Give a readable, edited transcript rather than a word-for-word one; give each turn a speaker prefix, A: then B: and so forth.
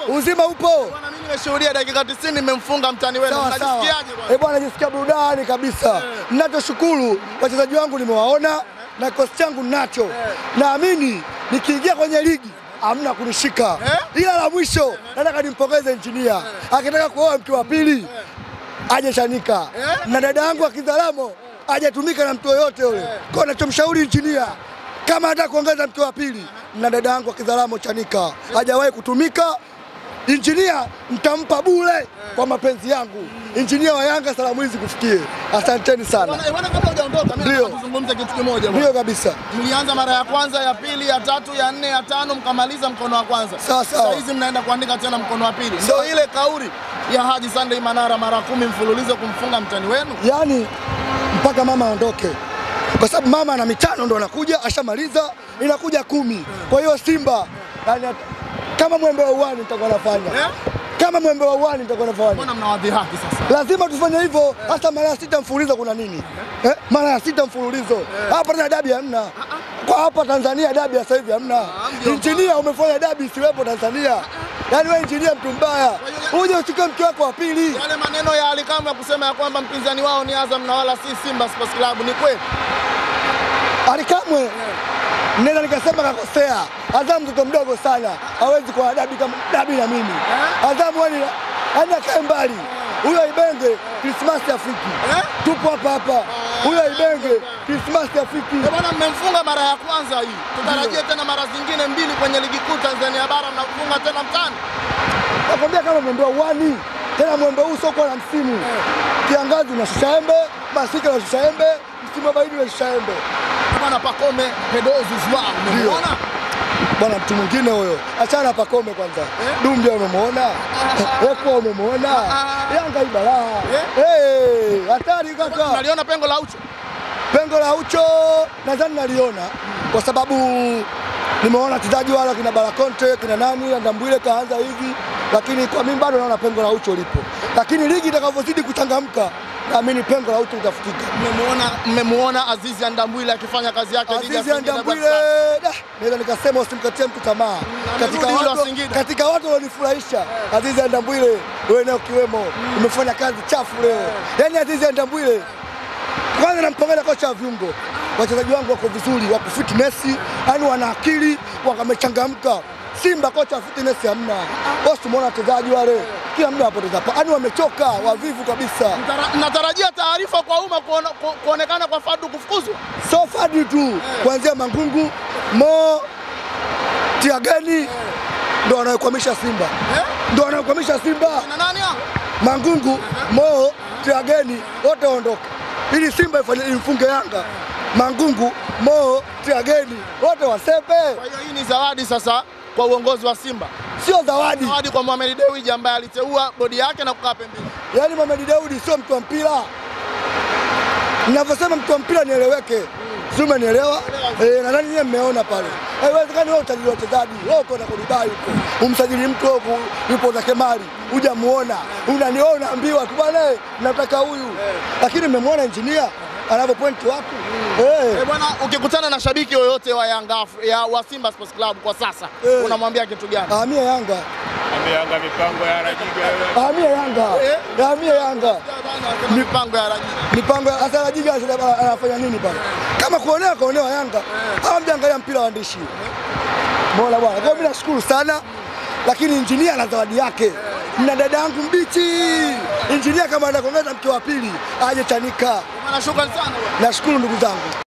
A: Uzima upo.
B: Bwana mimi nimeshuhudia dakika 90 nimemfunga mtani wenu. Unajisikiaje bwana?
A: Bwana najisikia burudani kabisa. Ninachoshukuru wachezaji wangu nimewaona na kikosi changu ninacho. Naamini nikiingia kwenye ligi hamna kunishika. Ila la mwisho nataka nimpongeze Engineer. Akitaka kuoa mke wa pili aje Chanika. Na dada yangu Akizalamo aje tumika na mtu yoyote yule. Kwa nachomshauri Engineer kama anataka kuongeza mke wa pili na dada yangu Akizalamo Chanika hajawahi kutumika. Engineer mtampa bure kwa mapenzi yangu. Engineer wa Yanga salamu hizi kufikie. Asanteni sana.
B: Bwana kabla hujaondoka mimi nataka kuzungumza kitu kimoja bwana.
A: Ndio kabisa.
B: Mlianza mara ya kwanza, ya pili, ya tatu, ya nne, ya tano mkamaliza mkono wa kwanza. Sasa hizi mnaenda kuandika tena mkono wa pili. Ndio ile kauli ya Haji Sunday Manara mara 10 mfululizo kumfunga mtani wenu.
A: Yaani mpaka mama aondoke. Kwa sababu mama ana mitano ndo anakuja ashamaliza inakuja 10. Kwa hiyo Simba yani kama mwembe wa uwani nitakuwa nafanya. Kama mwembe wa uwani nitakuwa nafanya.
B: Mbona mnawadhihaki sasa?
A: Lazima tufanye hivyo. Hata mara 6 mfululizo kuna nini? Mara 6 mfululizo. Hapa tena dabi hamna. Kwa hapa Tanzania dabi sasa hivi hamna. Engineer umefanya dabi siwepo Tanzania. Yaani wewe Engineer mtu mbaya. Uje uchukue mke wako wa pili.
B: Yale maneno ya Alikamwe ya kusema ya kwamba mpinzani wao ni Azam na wala si Simba Sports Club ni kweli?
A: Alikamwe nenda nikasema kakosea. Azam mtoto mdogo sana. Hawezi kwa dabi kama dabi na mimi. Azam wani kae mbali. Huyo Ibenge Christmas Afriki. Tupo hapa. Huyo Ibenge Christmas Afriki.
B: Bwana mmemfunga mara ya kwanza hii. Tutarajie tena mara zingine 2 kwenye ligi kuu Tanzania bara mnafunga tena mtani.
A: Nakwambia kama mwembe uwani. Tena mwembe huu sio kwa msimu. Kiangazi unashusha embe, masika unashusha embe, msimu wa baridi unashusha embe.
B: Bwana Pacome Pedozi Zwa umeona?
A: Bwana mtu mwingine huyo. Achana Pacome kwanza. Dumbia umemuona? Eko umemuona? Yanga ibala. Hatari kaka.
B: Unaliona pengo la Ucho?
A: Pengo la Ucho nadhani naliona kwa sababu nimeona wachezaji wala kina Barakonte, kina nani, Ndambwile kaanza hivi, lakini kwa mimi bado naona pengo la Ucho lipo. Lakini ligi itakavyozidi kuchangamka naamini pengo la Ucho litafutika.
B: Mmemwona Azizi Ndambwile akifanya kazi yake ligi ya
A: Azizi Ndambwile, naweza nikasema usimkatie mtu tamaa. Katika watu walionifurahisha Azizi Ndambwile wewe nao kiwemo, umefanya kazi chafu leo. Yaani Azizi Ndambwile kwanza nampongeza kocha wa viungo. Wachezaji wangu wako vizuri, wako fitness, yani wana akili, wamechangamka. Simba kocha fitness hamna. Bosi tumeona wachezaji wale kila muda wapoteza. Yaani wamechoka, wavivu kabisa.
B: Natarajia taarifa kwa umma kuonekana kwa Fadu kufukuzwa.
A: So Fadu tu kuanzia Mangungu, Mo, Tiageni ndio wanaokwamisha Simba. Ndio wanaokwamisha Simba.
B: Na nani hao?
A: Mangungu, Mo, Tiageni wote waondoke. Ili Simba ifunge Yanga. Mangungu, Mo, Tiageni wote wasepe.
B: Kwa hiyo hii ni zawadi sasa kwa uongozi wa Simba.
A: Sio zawadi.
B: Zawadi kwa Mohamed Dewji ambaye aliteua bodi yake na kukaa pembeni.
A: Yaani Mohamed Dewji sio mtu wa mpira. Ninavyosema mtu wa mpira nieleweke. Sio umenielewa? Nadhani nyinyi mmeona pale. Haiwezekani wewe utajiri wachezaji. Wewe uko na Dubai huko. Umsajili mtu huko yupo za Kemali. Hujamuona. Unaniona ambiwa tu bwana nataka huyu. Lakini mmemwona Engineer anavyopointi watu.
B: Bwana ukikutana na shabiki yoyote wa Yanga wa Simba Sports Club kwa sasa unamwambia kitu gani?
A: Hamia Yanga.
C: Hamia Yanga mipango ya Rajiga.
A: Hamia Yanga. Hamia Yanga.
B: Mipango ya Rajiga.
A: Mipango ya Rajiga anafanya nini pale? Kama kuonewa Yanga. Hawamjangalia mpira waandishi. Bora bwana. Kwa mimi nashukuru sana. Lakini Engineer ana zawadi yake. Na dada yangu mbichi. Engineer kama anakuongeza mke wa pili aje Chanika.
B: Shukrani sana.
A: Nashukuru ndugu zangu.